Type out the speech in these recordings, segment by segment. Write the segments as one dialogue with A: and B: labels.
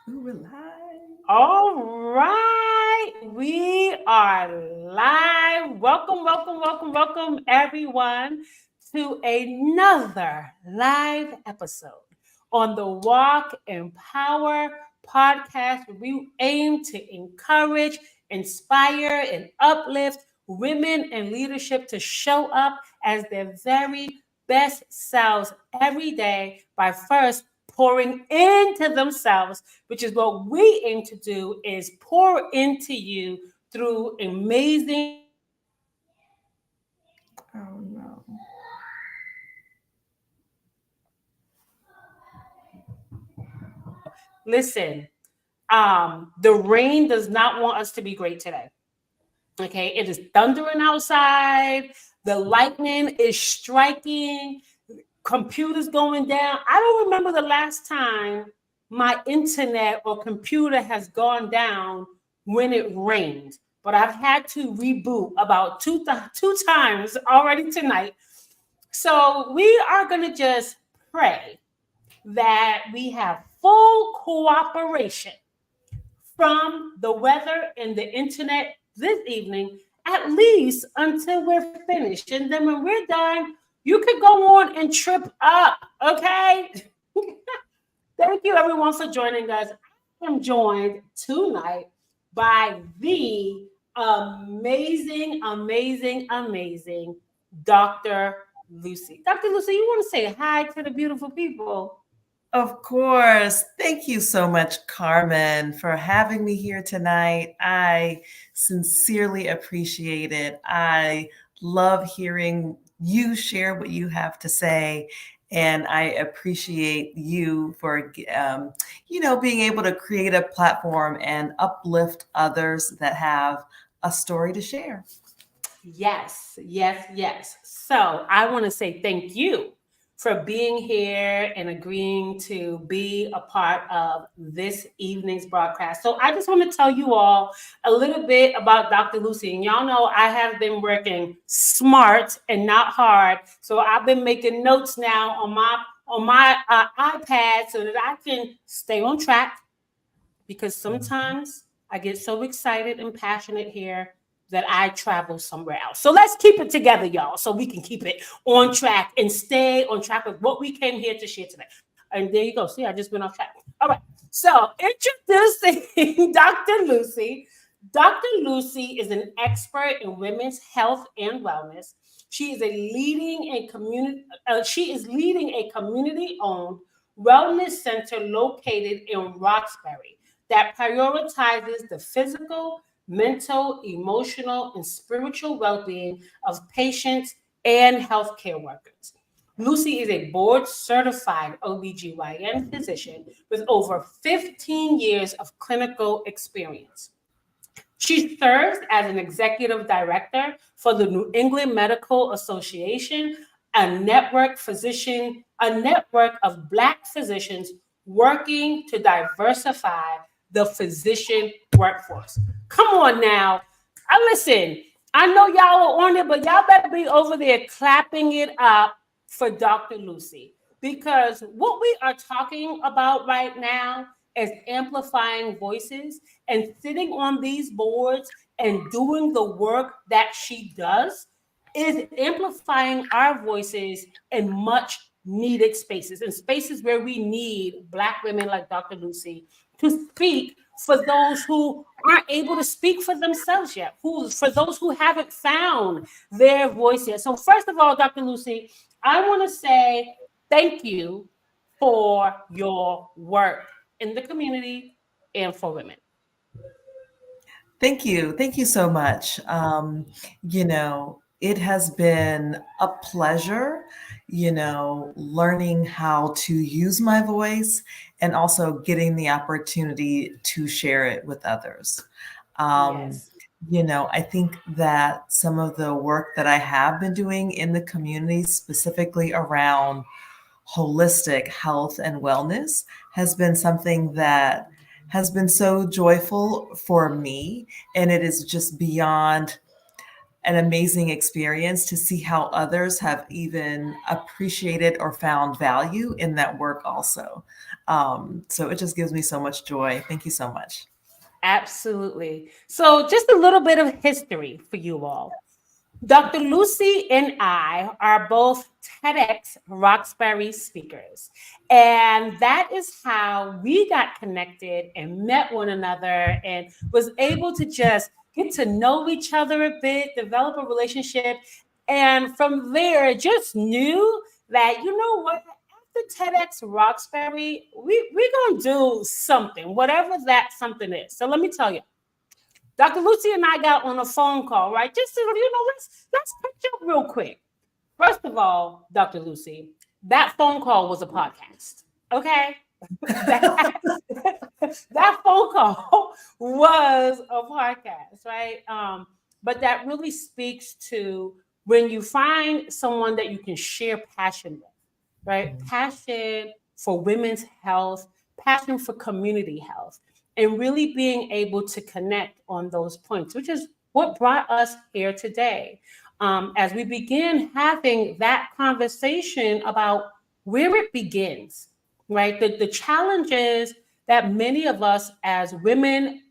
A: Ooh, we're live.
B: All right, we are live. Welcome, everyone, to another live episode on the Walk in Power podcast, where we aim to encourage, inspire, and uplift women in leadership to show up as their very best selves every day by first pouring into themselves, which is what we aim to do, is pour into you through amazing
A: Oh no.
B: listen. The rain does not want us to be great today. Okay, it is thundering outside. The lightning is striking. Computers going down. I don't remember the last time my internet or computer has gone down when it rained, but I've had to reboot about two times already tonight. So we are going to just pray that we have full cooperation from the weather and the internet this evening, at least until we're finished. And then when we're done, you could go on and trip up, okay? Thank you, everyone, for joining us. I am joined tonight by the amazing Dr. Lucy. Dr. Lucy, you want to say hi to the beautiful people?
A: Of course. Thank you so much, Carmen, for having me here tonight. I sincerely appreciate it. I love hearing you share what you have to say. And I appreciate you for, being able to create a platform and uplift others that have a story to share.
B: Yes. So I want to say thank you for being here and agreeing to be a part of this evening's broadcast. So I just want to tell you all a little bit about Dr. Lucy. And y'all know I have been working smart and not hard. So I've been making notes now on my iPad so that I can stay on track, because sometimes I get so excited and passionate here that I travel somewhere else. So let's keep it together, y'all, so we can keep it on track and stay on track with what we came here to share today. And there you go. See, I just went off track. All right. So introducing Dr. Lucy. Dr. Lucy is an expert in women's health and wellness. She is leading a community-owned wellness center located in Roxbury that prioritizes the physical, mental, emotional, and spiritual well being of patients and healthcare workers. Lucy is a board certified OBGYN physician with over 15 years of clinical experience. She serves as an executive director for the New England Medical Association, a network of Black physicians working to diversify the physician workforce. Come on now. I listen. I know y'all are on it, but y'all better be over there clapping it up for Dr. Lucy, because what we are talking about right now is amplifying voices and sitting on these boards and doing the work that she does is amplifying our voices in much needed spaces, in spaces where we need Black women like Dr. Lucy to speak for those who aren't able to speak for themselves yet, for those who haven't found their voice yet. So first of all, Dr. Lucy, I want to say thank you for your work in the community and for women.
A: Thank you. Thank you so much. It has been a pleasure, learning how to use my voice and also getting the opportunity to share it with others. Um,
B: Yes.
A: I think that some of the work that I have been doing in the community, specifically around holistic health and wellness, has been something that has been so joyful for me. And it is just beyond an amazing experience to see how others have even appreciated or found value in that work also. So it just gives me so much joy. Thank you so much.
B: Absolutely. So, just a little bit of history for you all. Dr. Lucy and I are both TEDx Roxbury speakers. And that is how we got connected and met one another and was able to just get to know each other a bit, develop a relationship. And from there, just knew that, you know what? After TEDx Roxbury, we're going to do something, whatever that something is. So let me tell you. Dr. Lucy and I got on a phone call, right? Just to, let's catch up real quick. First of all, Dr. Lucy, that phone call was a podcast. Okay? that, that phone call was a podcast, right? But that really speaks to when you find someone that you can share passion with, right? Passion for women's health, passion for community health, and really being able to connect on those points, which is what brought us here today. As we begin having that conversation about where it begins, right? The challenges that many of us as women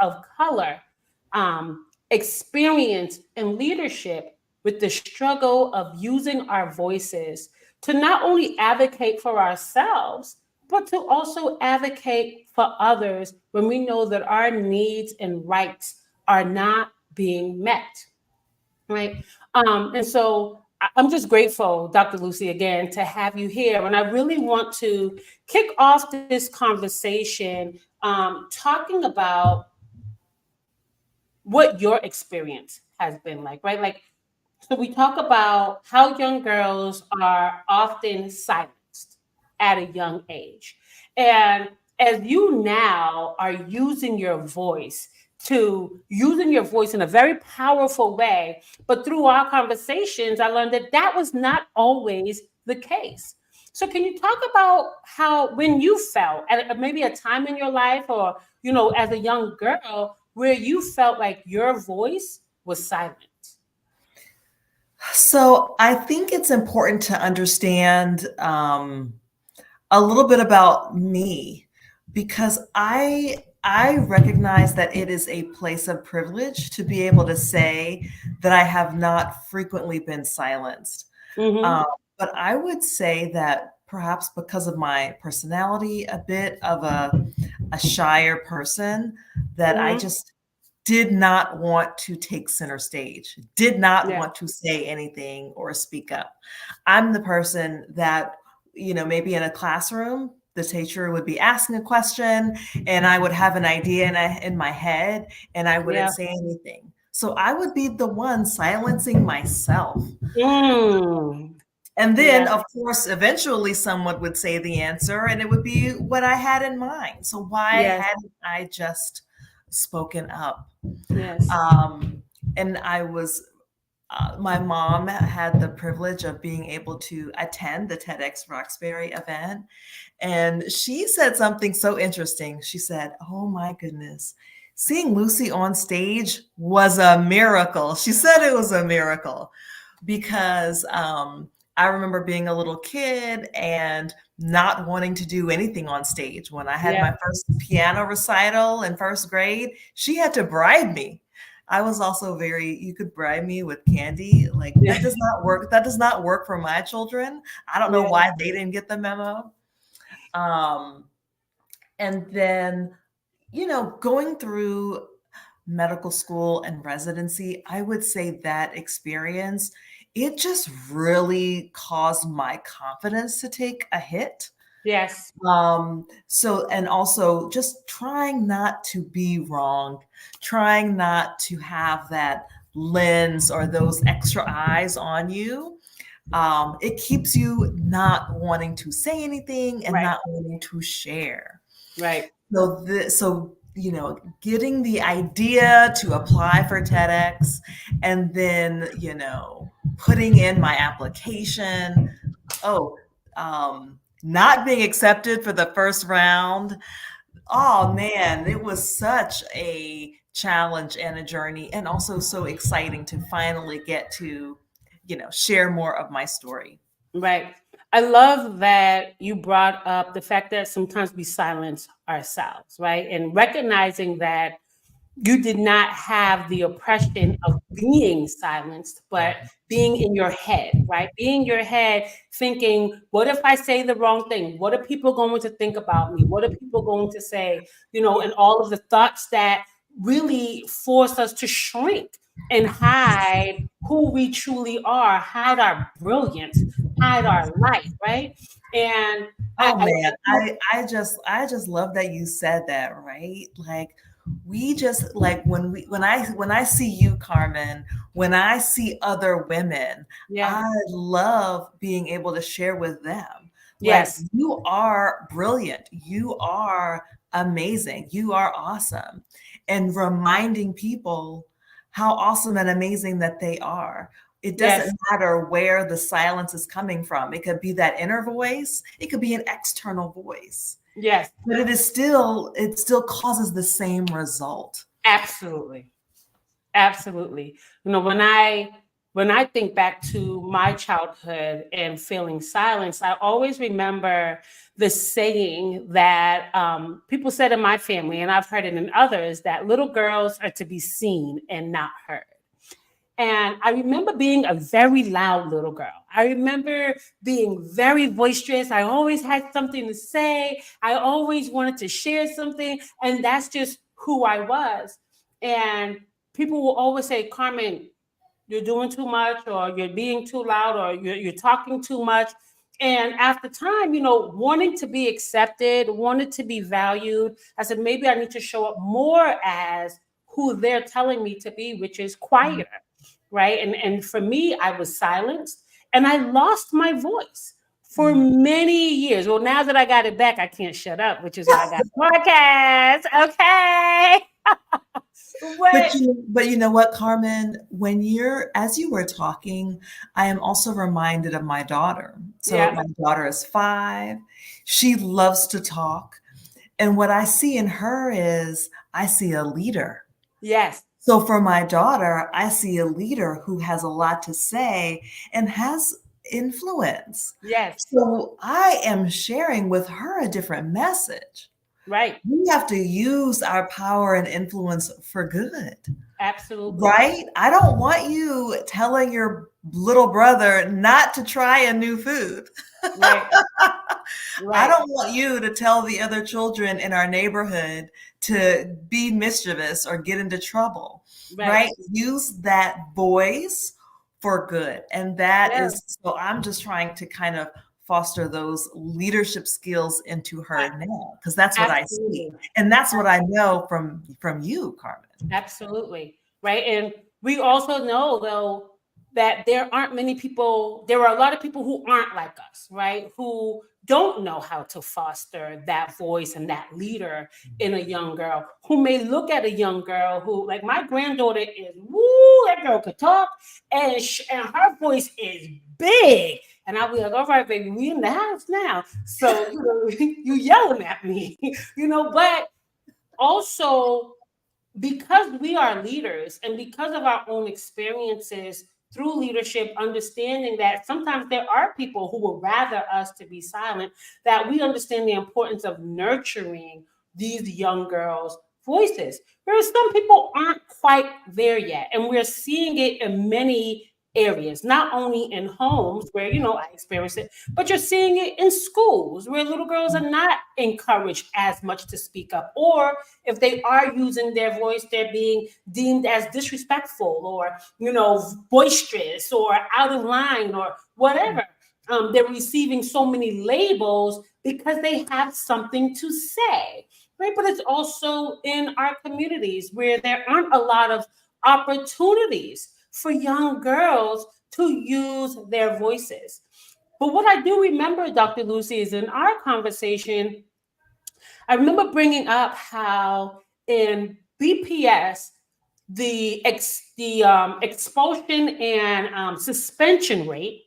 B: of color experience in leadership with the struggle of using our voices to not only advocate for ourselves, but to also advocate for others when we know that our needs and rights are not being met, right? And so I'm just grateful, Dr. Lucy, again, to have you here. And I really want to kick off this conversation talking about what your experience has been like, right? Like, so we talk about how young girls are often silenced at a young age. And as you now are using your voice in a very powerful way, but through our conversations, I learned that that was not always the case. So can you talk about how when you felt at maybe a time in your life or as a young girl where you felt like your voice was silent?
A: So I think it's important to understand a little bit about me because I recognize that it is a place of privilege to be able to say that I have not frequently been silenced.
B: Mm-hmm.
A: Um, but I would say that perhaps because of my personality, a bit of a shyer person, that I
B: Mm-hmm.
A: just did not want to take center stage, did not
B: Yeah.
A: want to say anything or speak up. I'm the person that, maybe in a classroom, the teacher would be asking a question and I would have an idea in my head and I wouldn't
B: Yeah.
A: say anything. So I would be the one silencing myself.
B: Mm.
A: And then,
B: Yeah.
A: of course, eventually someone would say the answer and it would be what I had in mind. So why
B: Yes.
A: hadn't I just spoken up?
B: Yes.
A: Um, and my mom had the privilege of being able to attend the TEDx Roxbury event. And she said something so interesting. She said, "Oh my goodness, seeing Lucy on stage was a miracle." She said it was a miracle because I remember being a little kid and not wanting to do anything on stage. When I had
B: Yeah.
A: my first piano recital in first grade, she had to bribe me. I was also you could bribe me with candy. Like
B: Yeah.
A: that does not work. That does not work for my children. I don't know
B: Yeah.
A: why they didn't get the memo. Um, and then, going through medical school and residency, I would say that experience, it just really caused my confidence to take a hit.
B: Yes.
A: So, and also just trying not to be wrong, trying not to have that lens or those extra eyes on you. It keeps you not wanting to say anything and
B: Right.
A: not wanting to share.
B: Right.
A: So getting the idea to apply for TEDx and then, putting in my application. Oh, not being accepted for the first round. Oh man, it was such a challenge and a journey, and also so exciting to finally get to, share more of my story.
B: Right. I love that you brought up the fact that sometimes we silence ourselves, right? And recognizing that you did not have the oppression of being silenced, but being in your head, right? Being in your head thinking, what if I say the wrong thing? What are people going to think about me? What are people going to say? And all of the thoughts that really force us to shrink and hide who we truly are, hide our brilliance, hide our light, right? And
A: Oh
B: I
A: man,
B: do,
A: I just love that you said that, right? Like we just like when I see you, Carmen, when I see other women,
B: yeah,
A: I love being able to share with them. Like
B: yes,
A: you are brilliant. You are amazing. You are awesome. And reminding people how awesome and amazing that they are. It
B: yes,
A: doesn't matter where the silence is coming from. It could be that inner voice, it could be an external voice,
B: yes.
A: but it still causes the same result.
B: Absolutely. Absolutely. When I think back to my childhood and feeling silenced, I always remember the saying that people said in my family, and I've heard it in others, that little girls are to be seen and not heard. And I remember being a very loud little girl. I remember being very boisterous. I always had something to say. I always wanted to share something. And that's just who I was. And people will always say, Carmen, you're doing too much, or you're being too loud, or you're talking too much. And after time, wanting to be accepted, wanted to be valued, I said, maybe I need to show up more as who they're telling me to be, which is quieter, right? And for me, I was silenced and I lost my voice for many years. Well, now that I got it back, I can't shut up, which is why I got a podcast. Okay.
A: But
B: What?
A: you know what, Carmen? As you were talking, I am also reminded of my daughter. So
B: Yeah.
A: my daughter is 5. She loves to talk. And what I see in her is I see a leader.
B: Yes.
A: So for my daughter, I see a leader who has a lot to say and has influence.
B: Yes.
A: So I am sharing with her a different message.
B: Right.
A: We have to use our power and influence for good,
B: Absolutely.
A: right? I don't want you telling your little brother not to try a new food.
B: Right.
A: I
B: Right.
A: don't want you to tell the other children in our neighborhood to be mischievous or get into trouble,
B: Right.
A: right? Use that voice for good. And that
B: Yeah.
A: is, so I'm just trying to kind of foster those leadership skills into her
B: A-
A: now, because that's what I see.
B: Absolutely.
A: And that's what I know from you, Carmen.
B: Absolutely. Right. And we also know, though, that there are a lot of people who aren't like us, right? Who don't know how to foster that voice and that leader in a young girl, who may look at a young girl who, like my granddaughter is, woo, that girl could talk and her voice is big. And I'll be like, all right, baby, we in the house now. So, you yelling at me, but also because we are leaders and because of our own experiences through leadership, understanding that sometimes there are people who would rather us to be silent, that we understand the importance of nurturing these young girls' voices. Whereas some people aren't quite there yet. And we're seeing it in many areas, not only in homes where, I experience it, but you're seeing it in schools where little girls are not encouraged as much to speak up, or if they are using their voice, they're being deemed as disrespectful or, boisterous or out of line or whatever. They're receiving so many labels because they have something to say, right? But it's also in our communities where there aren't a lot of opportunities for young girls to use their voices. But what I do remember, Dr. Lucy, is in our conversation, I remember bringing up how in BPS, the expulsion and suspension rate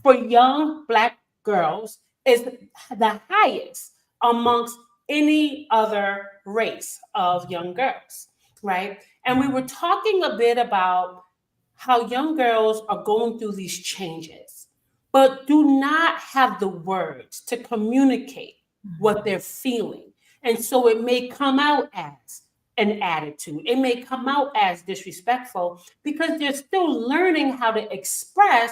B: for young Black girls is the highest amongst any other race of young girls, right? And we were talking a bit about how young girls are going through these changes, but do not have the words to communicate what they're feeling. And so it may come out as an attitude, it may come out as disrespectful because they're still learning how to express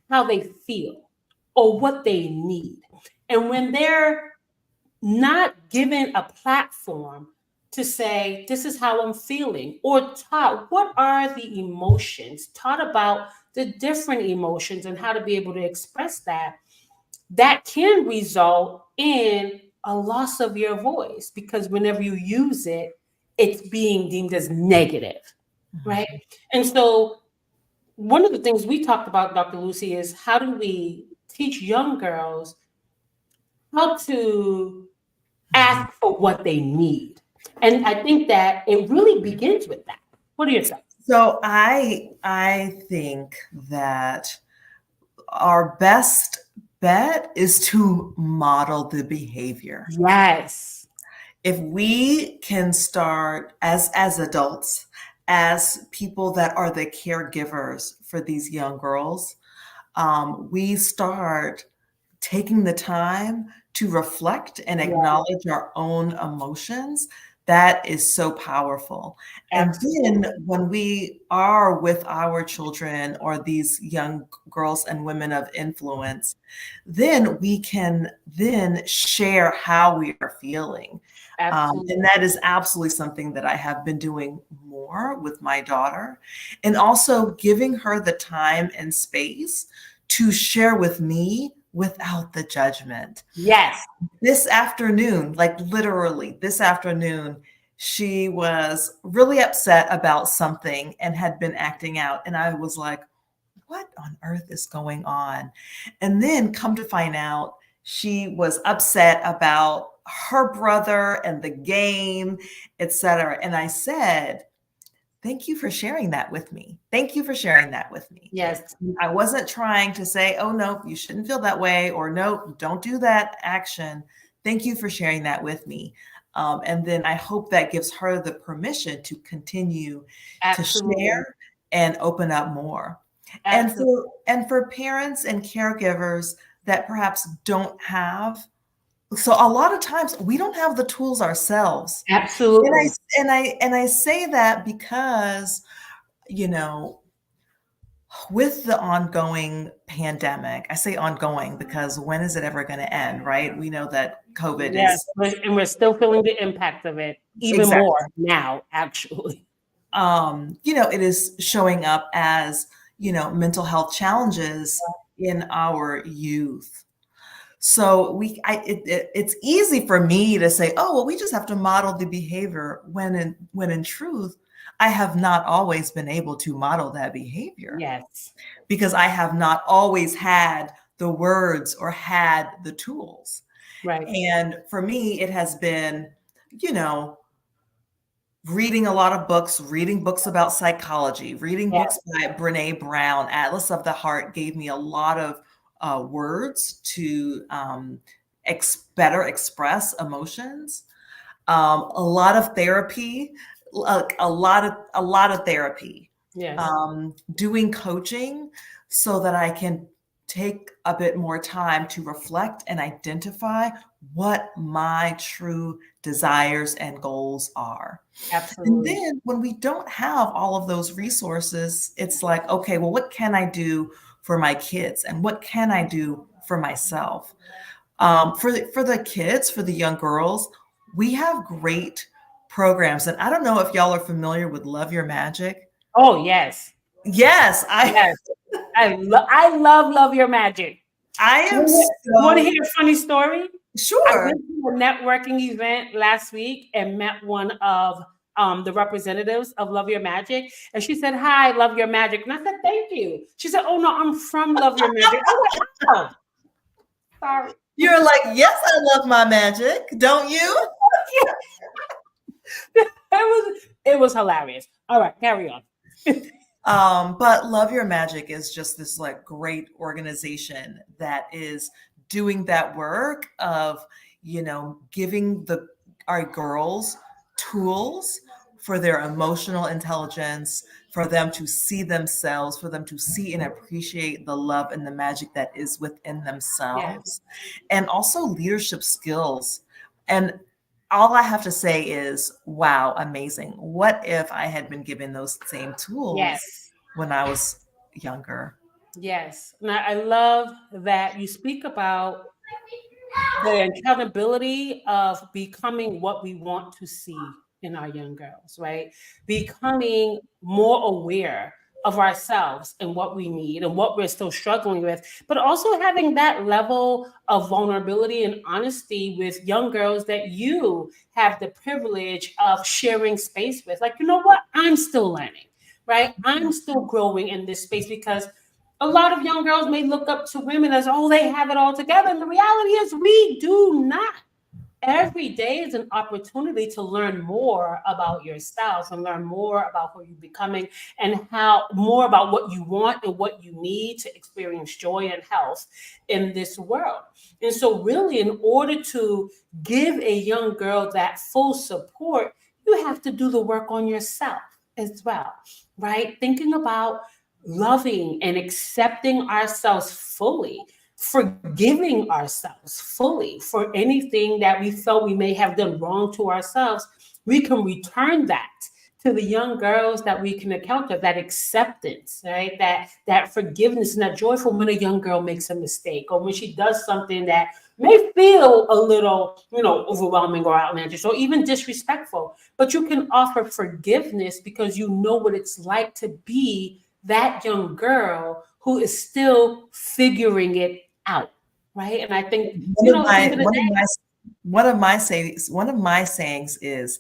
B: how they feel or what they need. And when they're not given a platform to say, this is how I'm feeling, or taught what are the emotions, taught about the different emotions and how to be able to express that, that can result in a loss of your voice because whenever you use it, it's being deemed as negative, right? And so, one of the things we talked about, Dr. Lucy, is how do we teach young girls how to ask for what they need. And I think that it really begins with that. What are your thoughts?
A: So I think that our best bet is to model the behavior.
B: Yes.
A: If we can start as adults, as people that are the caregivers for these young girls, we start taking the time to reflect and
B: Yeah,
A: acknowledge our own emotions, that is so powerful. And then
B: absolutely.
A: when we are with our children or these young girls and women of influence, then we can then share how we are feeling. And
B: Absolutely.
A: that is absolutely something that I have been doing more with my daughter, and also giving her the time and space to share with me without the judgment.
B: Yes.
A: This afternoon, like literally this afternoon, she was really upset about something and had been acting out. And I was like, what on earth is going on? And then come to find out, she was upset about her brother and the game, etc. And I said, thank you for sharing that with me. Thank you for sharing that with me.
B: Yes.
A: I wasn't trying to say, oh, no, you shouldn't feel that way, or no, don't do that action. Thank you for sharing that with me. And then I hope that gives her the permission to continue to
B: Absolutely.
A: share and open up more.
B: Absolutely.
A: And for parents and caregivers that perhaps don't have, so a lot of times we don't have the tools ourselves. And I
B: Absolutely.
A: and I say that because, you know, with the ongoing pandemic, I say ongoing because when is it ever going to end, right? We know that COVID
B: Yes.
A: is
B: And we're still feeling the impact of it even
A: exactly,
B: more now, actually.
A: it is showing up as, mental health challenges in our youth. So it's easy for me to say, oh, well, we just have to model the behavior when in truth, I have not always been able to model that behavior
B: Yes.
A: because I have not always had the words or had the tools.
B: Right.
A: And for me, it has been, you know, reading a lot of books, reading books about psychology, reading
B: Yes.
A: books by Brene Brown. Atlas of the Heart gave me a lot of words to better express emotions. A lot of therapy, a lot of therapy.
B: Yes.
A: Doing coaching so that I can take a bit more time to reflect and identify what my true desires and goals are. And
B: Absolutely.
A: then when we don't have all of those resources, it's like, okay, well, what can I do for my kids and what can I do for myself? For the kids, for the young girls, we have great programs. And I don't know if y'all are familiar with Love Your Magic.
B: Oh, yes.
A: Yes,
B: Yes. I love Your Magic.
A: I
B: You
A: am
B: want to
A: so
B: hear a funny story? I
A: sure.
B: went to a networking event last week and met one of the representatives of Love Your Magic. And she said, hi, Love Your Magic. And I said, thank you. She said, oh, no, I'm from Love Your Magic. I was like, oh, sorry.
A: You're like, yes, I love my magic, don't you?
B: It was hilarious. All right, carry on.
A: But Love Your Magic is just this like great organization that is doing that work of, giving our girls tools for their emotional intelligence, for them to see themselves, for them to see and appreciate the love and the magic that is within
B: Yes.
A: themselves, and also leadership skills. And all I have to say is, wow, amazing. What if I had been given those same tools
B: Yes.
A: when I was younger?
B: Yes. And I love that you speak about the accountability of becoming what we want to see in our young girls, right? Becoming more aware of ourselves and what we need and what we're still struggling with, but also having that level of vulnerability and honesty with young girls that you have the privilege of sharing space with. Like, you know what? I'm still learning, right? I'm still growing in this space because a lot of young girls may look up to women as, oh, they have it all together. And the reality is, we do not. Every day is an opportunity to learn more about yourself and learn more about who you're becoming and how more about what you want and what you need to experience joy and health in this world. And so, really, in order to give a young girl that full support, you have to do the work on yourself as well, right? Thinking about loving and accepting ourselves fully, forgiving ourselves fully for anything that we felt we may have done wrong to ourselves. We can return that to the young girls that we can encounter, that acceptance, right? That forgiveness and that joyful when a young girl makes a mistake or when she does something that may feel a little, overwhelming or outlandish or even disrespectful. But you can offer forgiveness because you know what it's like to be that young girl who is still figuring it out, right? And I think,
A: One of
B: at the
A: my
B: end of the
A: one of
B: day,
A: my one of my sayings is,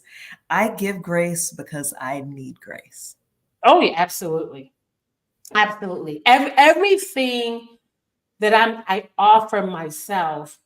A: I give grace because I need grace.
B: oh yeah, absolutely, absolutely. Everything that I offer myself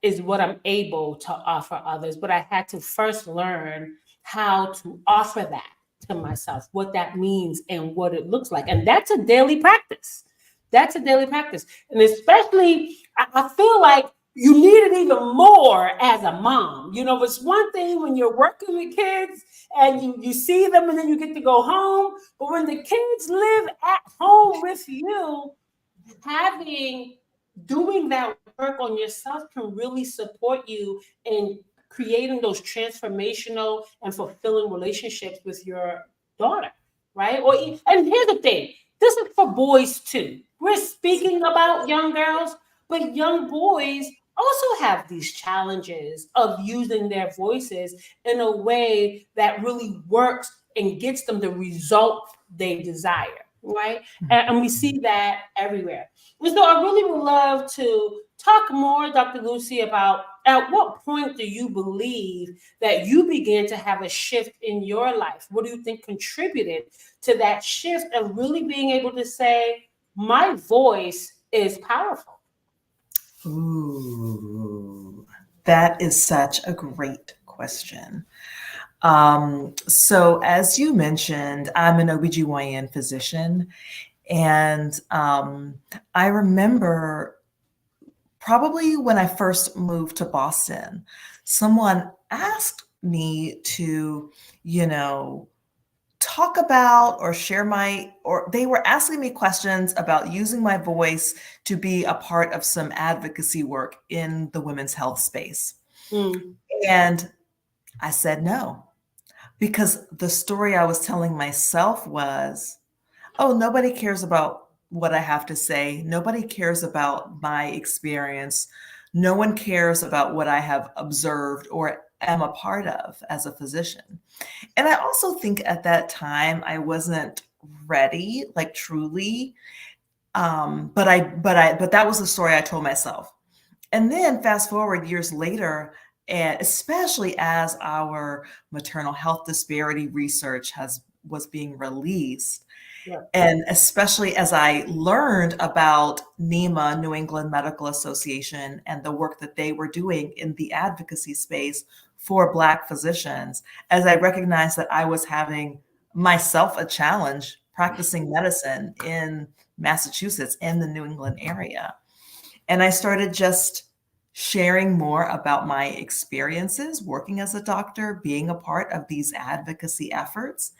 B: is what I'm able to offer others. But I had to first learn how to offer that to myself, what that means and what it looks like. And that's a daily practice. That's a daily practice. And especially, I feel like you need it even more as a mom. It's one thing when you're working with kids and you see them and then you get to go home. But when the kids live at home with you, having doing that work on yourself can really support you in creating those transformational and fulfilling relationships with your daughter, right? And here's the thing, this is for boys too. We're speaking about young girls, but young boys also have these challenges of using their voices in a way that really works and gets them the result they desire, right? And we see that everywhere. And so I really would love to talk more, Dr. Lucy, about at what point do you believe that you began to have a shift in your life? What do you think contributed to that shift of really being able to say, my voice is powerful?
A: Ooh, that is such a great question. So as you mentioned, I'm an OBGYN physician, and I remember probably when I first moved to Boston, someone asked me to, you know, talk about or share or they were asking me questions about using my voice to be a part of some advocacy work in the women's health space.
B: Mm,
A: And I said no, because the story I was telling myself was, oh, nobody cares about what I have to say. Nobody cares about my experience. No one cares about what I have observed or am a part of as a physician. And I also think at that time I wasn't ready, like truly. But that was the story I told myself. And then fast forward years later, and especially as our maternal health disparity research was being released,
B: yeah.
A: and especially as I learned about NEMA, New England Medical Association, and the work that they were doing in the advocacy space for Black physicians, as I recognized that I was having myself a challenge practicing medicine in Massachusetts in the New England area. And I started just sharing more about my experiences working as a doctor, being a part of these advocacy efforts,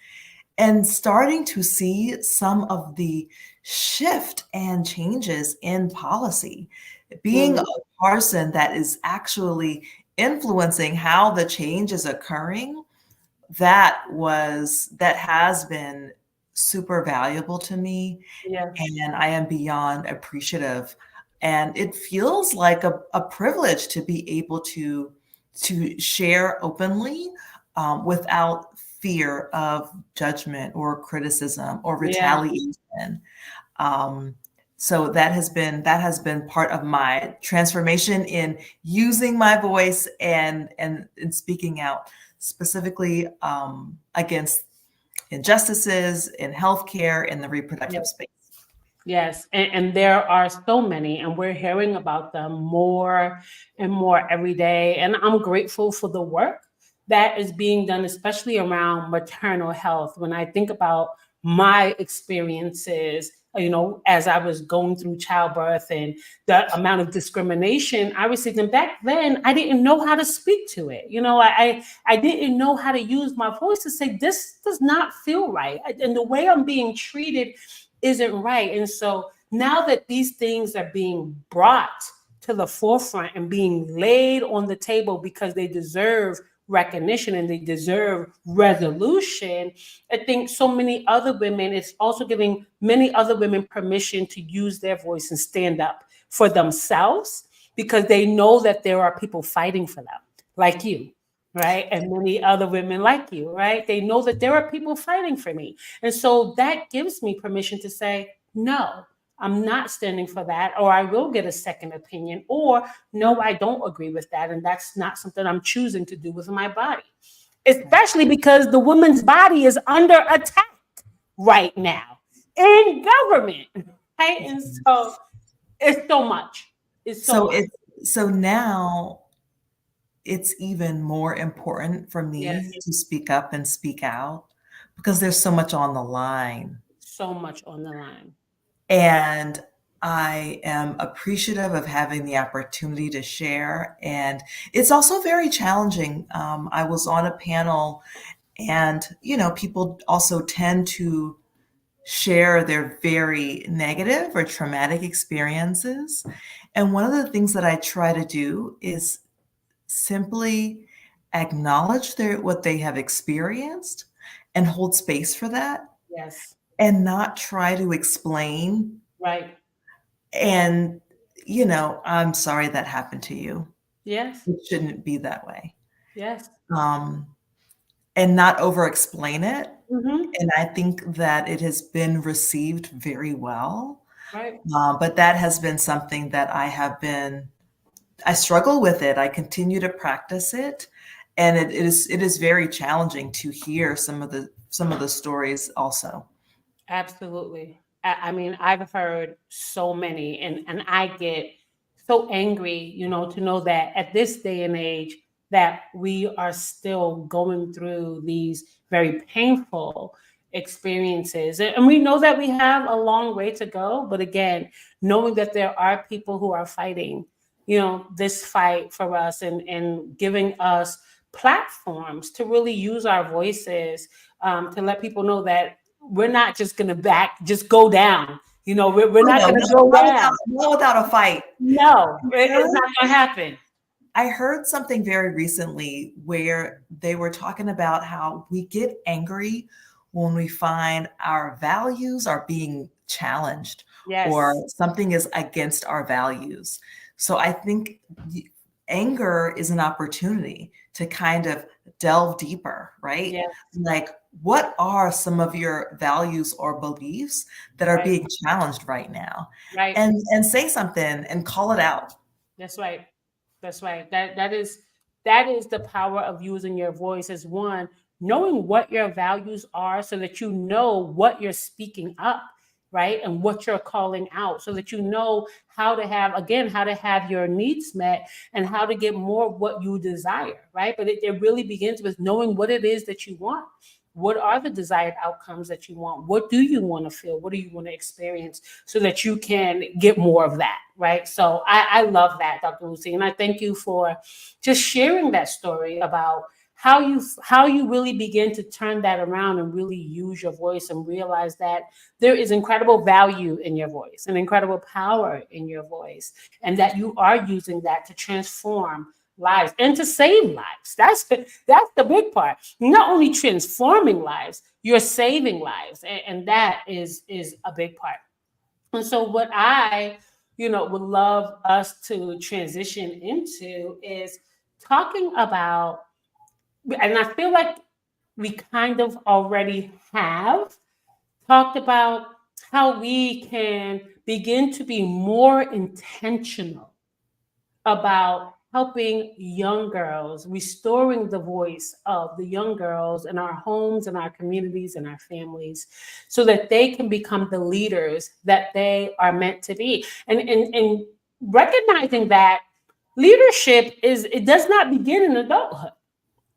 A: and starting to see some of the shift and changes in policy. Being a
B: Mm,
A: person that is actually influencing how the change is occurring, that has been super valuable to me,
B: yes,
A: and I am beyond appreciative. And it feels like a privilege to be able to share openly, without fear of judgment or criticism or
B: yeah,
A: retaliation. Um, so that has been part of my transformation in using my voice and speaking out specifically, against injustices in healthcare in the reproductive
B: yes.
A: space.
B: Yes, and there are so many, and we're hearing about them more and more every day. And I'm grateful for the work that is being done, especially around maternal health. When I think about my experiences, as I was going through childbirth and the amount of discrimination I received, and back then I didn't know how to speak to it. I didn't know how to use my voice to say this does not feel right, and the way I'm being treated isn't right. And so now that these things are being brought to the forefront and being laid on the table because they deserve recognition and they deserve resolution, I think so many other women, it's also giving many other women permission to use their voice and stand up for themselves because they know that there are people fighting for them, like you, right? And many other women like you, right? They know that there are people fighting for me. And so that gives me permission to say, no, I'm not standing for that, or I will get a second opinion, or no, I don't agree with that. And that's not something I'm choosing to do with my body, especially because the woman's body is under attack right now in government. Right. And so it's so much. It's so
A: So
B: much.
A: now it's even more important for me
B: Yes.
A: to speak up and speak out because there's so much on the line.
B: So much on the line.
A: And I am appreciative of having the opportunity to share. And it's also very challenging. I was on a panel, and people also tend to share their very negative or traumatic experiences. And one of the things that I try to do is simply acknowledge what they have experienced and hold space for that,
B: Yes.
A: and not try to explain
B: Right.
A: and, I'm sorry that happened to you.
B: Yes.
A: It shouldn't be that way.
B: Yes.
A: Um, and not over explain it.
B: Hmm.
A: And I think that it has been received very well.
B: Right.
A: But that has been something that I struggle with it. I continue to practice it. And it is very challenging to hear some of the stories also.
B: Absolutely. I mean, I've heard so many, and I get so angry, to know that at this day and age that we are still going through these very painful experiences. And we know that we have a long way to go, but again, knowing that there are people who are fighting, this fight for us and giving us platforms to really use our voices, to let people know that we're not just going to just go down. We're
A: Oh,
B: not
A: no,
B: going
A: no,
B: to go
A: not without
B: down.
A: not without a fight.
B: No, it's
A: Heard
B: not going to happen.
A: I heard something very recently where they were talking about how we get angry when we find our values are being challenged or
B: Yes,
A: something is against our values. So I think anger is an opportunity to kind of delve deeper, right?
B: yes,
A: Like, what are some of your values or beliefs that are
B: right,
A: being challenged right now?
B: right.
A: And say something and call it out.
B: That's right. That's right. That is the power of using your voice as one, knowing what your values are so that you know what you're speaking up, right? And what you're calling out so that you know how to have your needs met and how to get more of what you desire, right? But it really begins with knowing what it is that you want, what are the desired outcomes that you want? What do you want to feel? What do you want to experience so that you can get more of that, right? So I love that, Dr. Lucy. And I thank you for just sharing that story about how you really begin to turn that around and really use your voice and realize that there is incredible value in your voice and incredible power in your voice, and that you are using that to transform lives and to save lives. That's the big part. You're not only transforming lives, you're saving lives, and that is a big part. And so what I, would love us to transition into is talking about, and I feel like we kind of already have talked about how we can begin to be more intentional about helping young girls, restoring the voice of the young girls in our homes, in our communities, in our families, so that they can become the leaders that they are meant to be. And recognizing that leadership it does not begin in adulthood,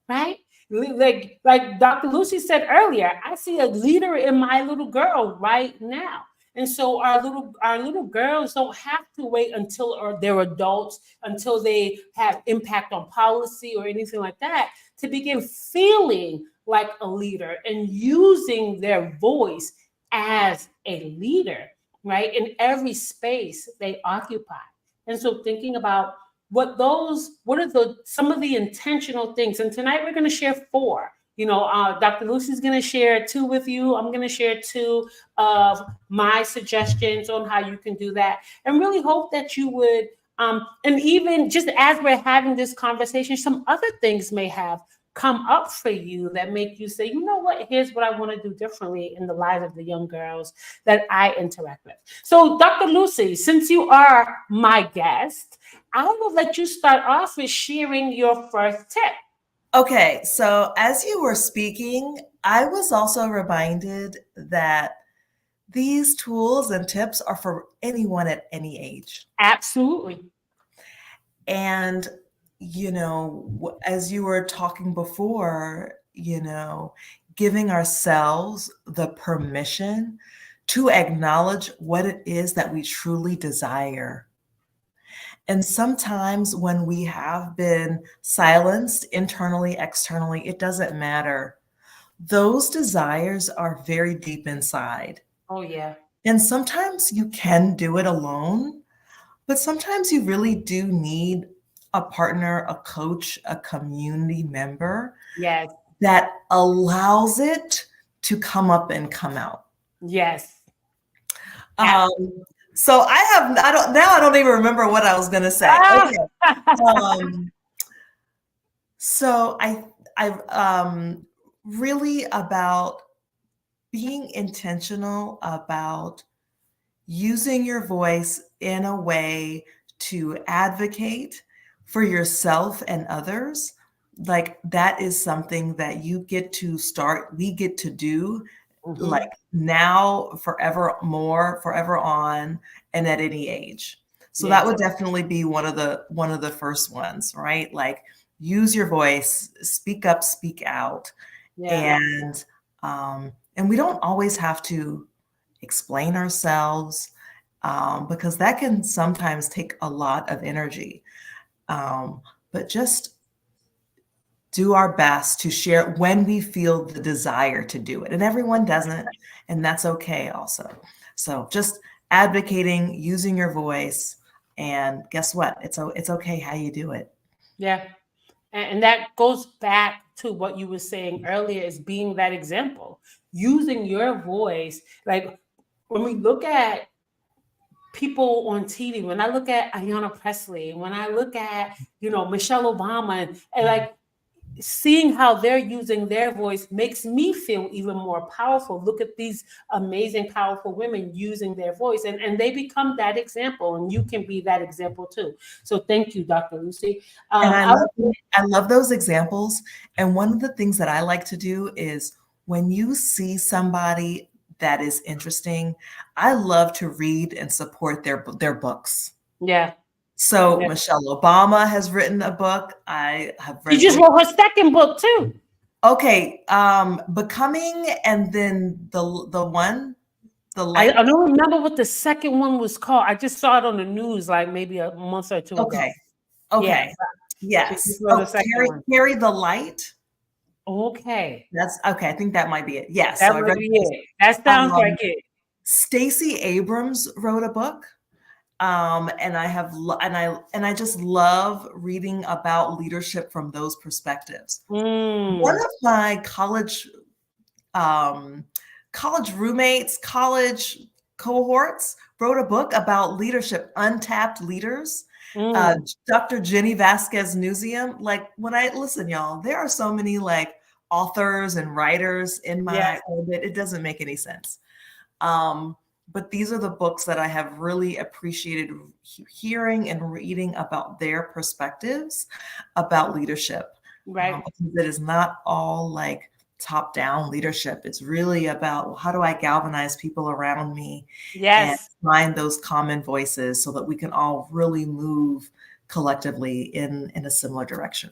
B: right? Like Dr. Lucy said earlier, I see a leader in my little girl right now. And so our little girls don't have to wait until or they're adults, until they have impact on policy or anything like that, to begin feeling like a leader and using their voice as a leader, right? In every space they occupy. And so thinking about what are the some of the intentional things. And tonight we're going to share four. Dr. Lucy's going to share two with you. I'm going to share two of my suggestions on how you can do that, and really hope that you would, and even just as we're having this conversation, some other things may have come up for you that make you say, you know what, here's what I want to do differently in the lives of the young girls that I interact with. So Dr. Lucy, since you are my guest, I will let you start off with sharing your first tip.
A: Okay, so as you were speaking, I was also reminded that these tools and tips are for anyone at any age.
B: Absolutely.
A: And, as you were talking before, giving ourselves the permission to acknowledge what it is that we truly desire. And sometimes when we have been silenced internally, externally, it doesn't matter. Those desires are very deep inside.
B: Oh, yeah.
A: And sometimes you can do it alone, but sometimes you really do need a partner, a coach, a community member
B: Yes.
A: that allows it to come up and come out.
B: Yes.
A: Um, so I don't even remember what I was going to say. Okay. So I really about being intentional about using your voice in a way to advocate for yourself and others. Like that is something that we get to do like now, forever on, and at any age. So that would definitely be one of the first ones, right? Like use your voice, speak up, speak out.
B: Yeah.
A: And we don't always have to explain ourselves, because that can sometimes take a lot of energy. But just do our best to share when we feel the desire to do it. And everyone doesn't, and that's okay also. So just advocating, using your voice, and guess what? It's okay how you do it.
B: Yeah. And that goes back to what you were saying earlier, is being that example, using your voice. Like when we look at people on TV, when I look at Ayanna Presley, when I look at, Michelle Obama, and like seeing how they're using their voice makes me feel even more powerful. Look at these amazing, powerful women using their voice, and they become that example, and you can be that example too. So thank you, Dr. Lucy.
A: And I love those examples. And one of the things that I like to do is when you see somebody that is interesting, I love to read and support their books.
B: Yeah.
A: So Michelle Obama has written a book. I have read.
B: She just wrote her second book too.
A: Okay, Becoming, and then the
B: I,
A: light.
B: I don't remember what the second one was called. I just saw it on the news like maybe a month or two ago.
A: Okay,
B: Yeah.
A: okay,
B: So this
A: yes.
B: was the
A: Oh,
B: second one.
A: Carry the Light.
B: Okay.
A: That's okay. I think that might be it. Yes.
B: That
A: So I
B: might
A: read
B: be
A: those.
B: it. That sounds like it.
A: Stacey Abrams wrote a book, and I just love reading about leadership from those perspectives. One
B: Mm.
A: of my um, college roommates, college cohorts wrote a book about leadership, untapped leaders.
B: Mm.
A: Dr. Jenny Vasquez Newsium. Like when I listen, y'all, there are so many like authors and writers in
B: Yes.
A: my orbit. It doesn't make any sense. Um, but these are the books that I have really appreciated hearing and reading about their perspectives about leadership.
B: Right.
A: Because it is not all like top down leadership. It's really about, well, how do I galvanize people around me and
B: Yes.
A: find those common voices so that we can all really move collectively in a similar direction.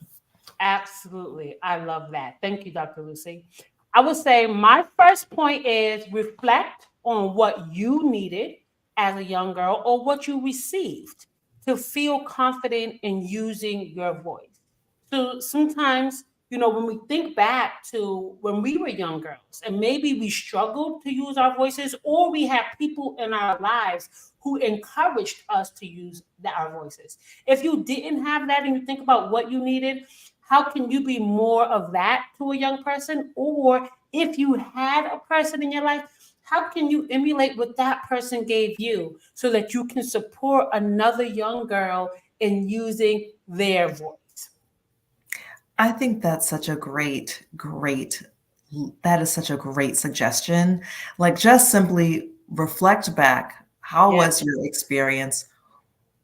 B: Absolutely. I love that. Thank you, Dr. Lucy. I would say my first point is reflect on what you needed as a young girl or what you received to feel confident in using your voice. So sometimes, when we think back to when we were young girls and maybe we struggled to use our voices, or we have people in our lives who encouraged us to use our voices. If you didn't have that and you think about what you needed, how can you be more of that to a young person? Or if you had a person in your life, how can you emulate what that person gave you so that you can support another young girl in using their voice?
A: I think that's such a that is such a great suggestion. Like just simply reflect back. How
B: Yes,
A: was your experience?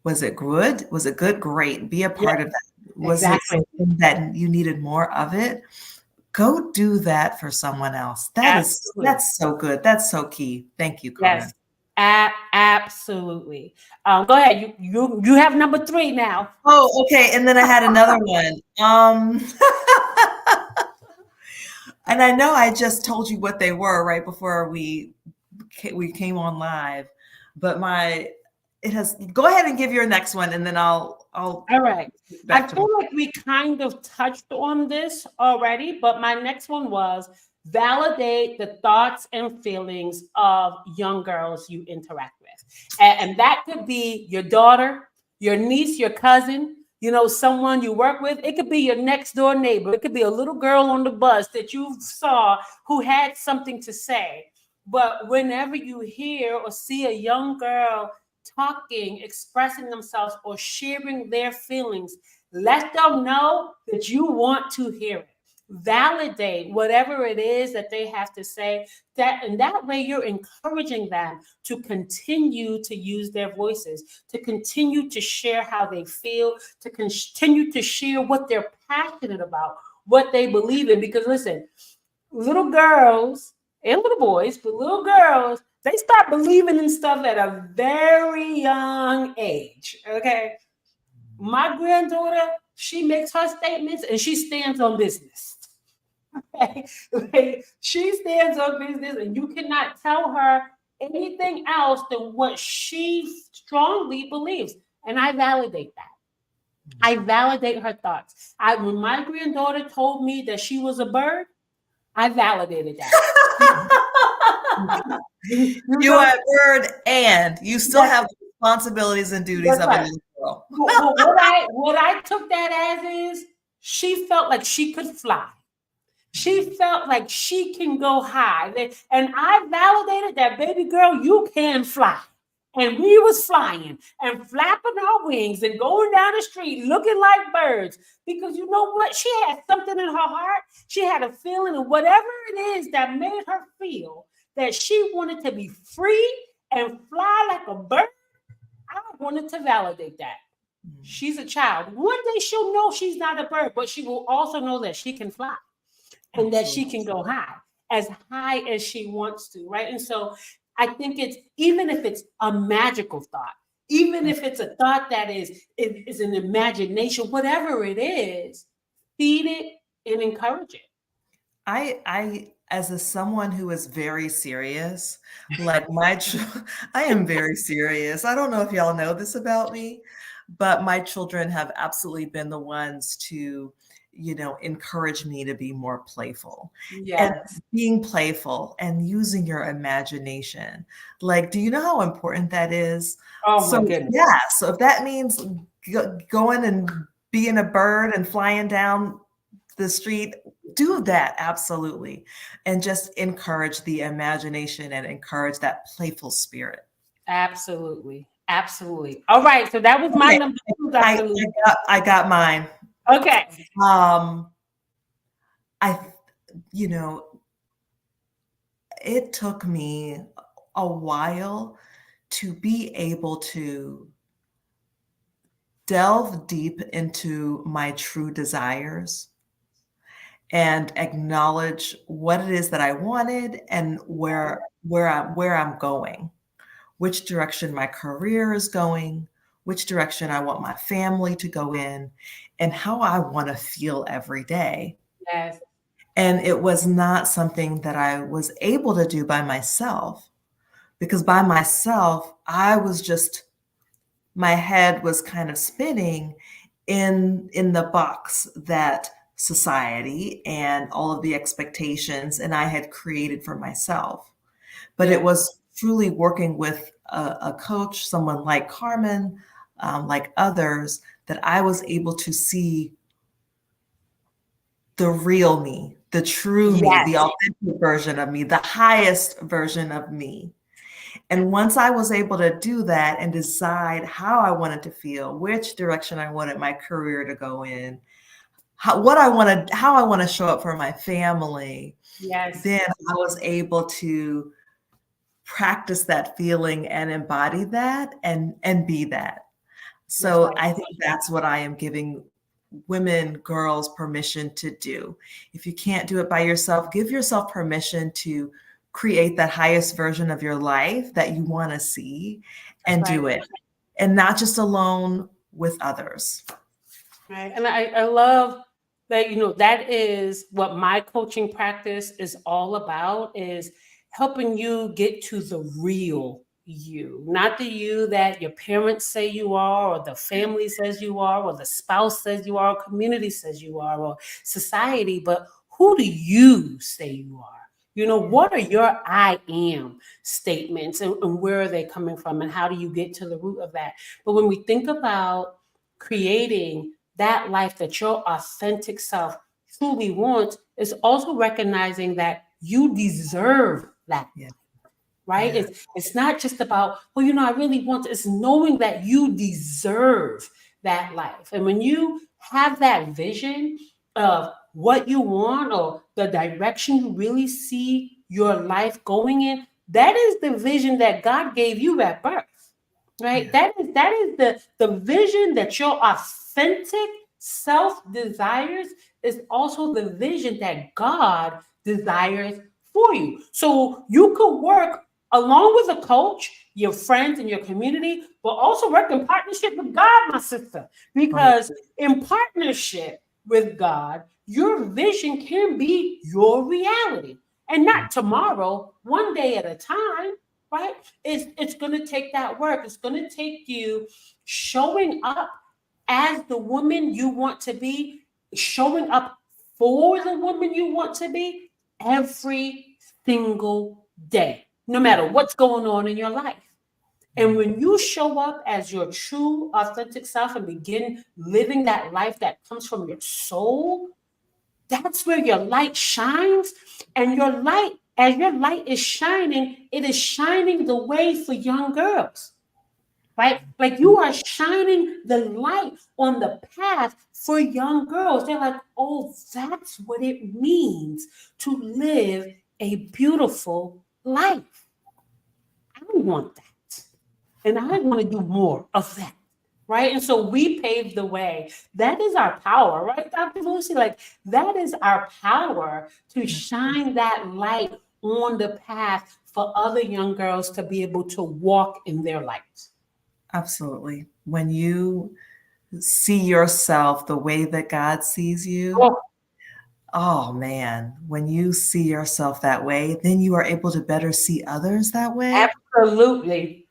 A: Was it good? Was it good? Great. Be a
B: yes,
A: part of that. Was it
B: exactly.
A: something that you needed more of it? Go do that for someone else.
B: Absolutely.
A: That's so good. That's so key. Thank you,
B: Yes,
A: Carmen.
B: absolutely. Go ahead. You have number three now.
A: Oh, okay. And then I had another one. And I know I just told you what they were right before we came on live, but my it has go ahead and give your next one, and then I'll
B: All right. I
A: back to my
B: feel like we kind of touched on this already, but my next one was validate the thoughts and feelings of young girls you interact with. And that could be your daughter, your niece, your cousin, someone you work with. It could be your next door neighbor. It could be a little girl on the bus that you saw who had something to say. But whenever you hear or see a young girl talking, expressing themselves, or sharing their feelings, let them know that you want to hear it. Validate whatever it is that they have to say. That way you're encouraging them to continue to use their voices, to continue to share how they feel, to continue to share what they're passionate about, what they believe in. Because listen, little girls and little boys, but little girls, they start believing in stuff at a very young age. Okay. My granddaughter, she makes her statements and she stands on business. Okay? Like, she stands on business, and you cannot tell her anything else than what she strongly believes. And I validate that. I validate her thoughts. When my granddaughter told me that she was a bird, I validated that. You
A: You
B: know,
A: are a bird, and you still
B: that's,
A: have the responsibilities and duties
B: that's
A: of a
B: right.
A: little girl.
B: But what I took that as is she felt like she could fly. She felt like she can go high. And I validated that, baby girl, you can fly. And we was flying and flapping our wings and going down the street looking like birds. Because you know what? She had something in her heart. She had a feeling of whatever it is that made her feel that she wanted to be free and fly like a bird. I wanted to validate that. She's a child. One day she'll know she's not a bird, but she will also know that she can fly and that she
A: Absolutely.
B: can go as high as she wants to, right? And so I think it's, even if it's a magical thought, even if it's a thought that is an imagination, whatever it is, feed it and encourage it.
A: as a someone who is very serious, like I am very serious. I don't know if y'all know this about me, but my children have absolutely been the ones to, encourage me to be more playful. And
B: Yes.
A: being playful and using your imagination. Like, do you know how important that is?
B: Oh my
A: So,
B: goodness.
A: yeah, so if that means going and being a bird and flying down the street, do that absolutely, and just encourage the imagination and encourage that playful spirit.
B: Absolutely. Absolutely. All right. So that was my
A: Okay,
B: number two,
A: I,
B: Dr.
A: I
B: Lucy.
A: I got mine.
B: Okay.
A: Um, I, you know, it took me a while to be able to delve deep into my true desires and acknowledge what it is that I wanted and where I'm going, which direction my career is going, which direction I want my family to go in, and how I want to feel every day.
B: Yes.
A: And it was not something that I was able to do by myself because by myself, my head was kind of spinning in the box that society and all of the expectations and I had created for myself. But it
B: Yes.
A: was truly working with a coach, someone like Carmen, like others, that I was able to see the real me, the true me, the
B: Yes.
A: authentic version of me, the highest version of me. And once I was able to do that and decide how I wanted to feel, which direction I wanted my career to go in, how I want to show up for my family,
B: Yes.
A: then I was able to practice that feeling and embody that and be that.
B: That's
A: So
B: right.
A: I think that's what I am giving women, girls permission to do. If you can't do it by yourself, give yourself permission to create that highest version of your life that you want to see
B: That's
A: and
B: right.
A: do it. And not just alone, with others.
B: Right. And I love that, that is what my coaching practice is all about, is helping you get to the real you, not the you that your parents say you are, or the family says you are, or the spouse says you are, or community says you are, or society, but who do you say you are? What are your I am statements, and where are they coming from, and how do you get to the root of that? But when we think about creating that life that your authentic self truly wants, is also recognizing that you deserve that,
A: Yeah.
B: right?
A: Yeah.
B: It's not just about, well, I really want to, it's knowing that you deserve that life. And when you have that vision of what you want, or the direction you really see your life going in, that is the vision that God gave you at birth. Right?
A: Yeah.
B: That is the vision that your authentic self desires, is also the vision that God desires for you. So you could work along with a coach, your friends and your community, but also work in partnership with God, my sister.
A: Oh,
B: Because in partnership with God, your vision can be your reality. And
A: yeah.
B: not tomorrow, one day at a time, right? It's going to take that work. It's going to take you showing up as the woman you want to be, showing up for the woman you want to be every single day, no matter what's going on in your life. And when you show up as your true, authentic self and begin living that life that comes from your soul, that's where your light shines. And your light, as your light is shining, it is shining the way for young girls, right? Like you are shining the light on the path for young girls. They're like, oh, that's what it means to live a beautiful life. I want that. And I want to do more of that. Right. And so we paved the way. That is our power, right, Dr. Lucy? Like that is our power to shine that light on the path for other young girls to be able to walk in their light.
A: Absolutely. When you see yourself the way that God sees you,
B: Oh,
A: Oh man, when you see yourself that way, then you are able to better see others that way,
B: Absolutely.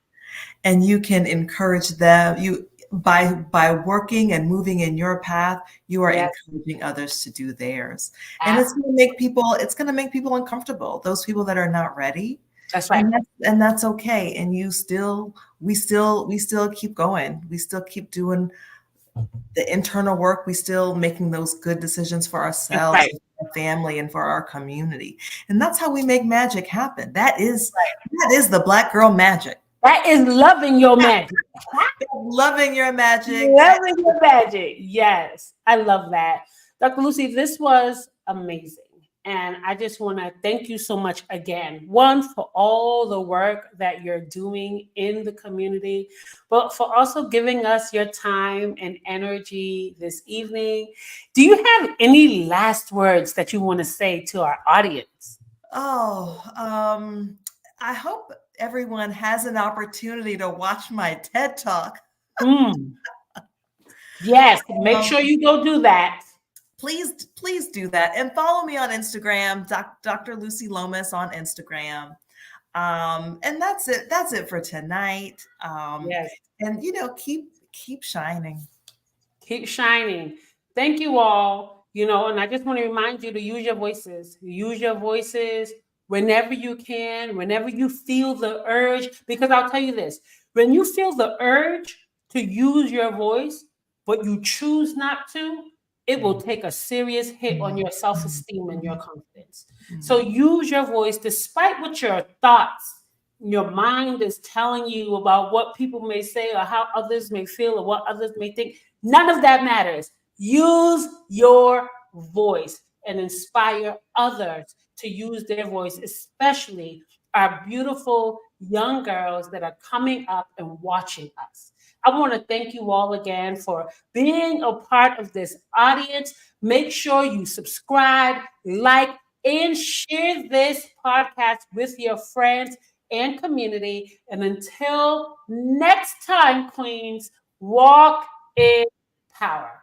A: and you can encourage them. You by working and moving in your path, you are
B: Yes,
A: encouraging others to do theirs. And
B: ab-
A: it's going to make people uncomfortable, those people that are not ready.
B: that's right.
A: And that's okay. And we still keep going. We still keep doing the internal work. We still making those good decisions for
B: That's
A: ourselves,
B: right.
A: and for our family, and for our community. And that's how we make magic happen. That is the Black girl magic.
B: That is loving your magic.
A: Loving your magic.
B: Loving your magic. Yes, I love that. Dr. Lucy, this was amazing. And I just want to thank you so much again. One, for all the work that you're doing in the community, but for also giving us your time and energy this evening. Do you have any last words that you want to say to our audience?
A: Oh, I hope everyone has an opportunity to watch my TED Talk.
B: Mm, yes, make
A: Um,
B: sure you go do that.
A: please do that, and follow me on Instagram, Dr. Lucy Lomas on Instagram. And that's it for tonight.
B: Yes.
A: And keep shining.
B: Keep shining. Thank you all. And I just want to remind you to use your voices. Use your voices whenever you can, whenever you feel the urge. Because I'll tell you this, when you feel the urge to use your voice, but you choose not to, it will take a serious hit on your self esteem and your confidence. So use your voice despite what your thoughts, your mind is telling you about what people may say or how others may feel or what others may think. None of that matters. Use your voice and inspire others to use their voice, especially our beautiful young girls that are coming up and watching us. I want to thank you all again for being a part of this audience. Make sure you subscribe, like, and share this podcast with your friends and community. And until next time, Queens, walk in power.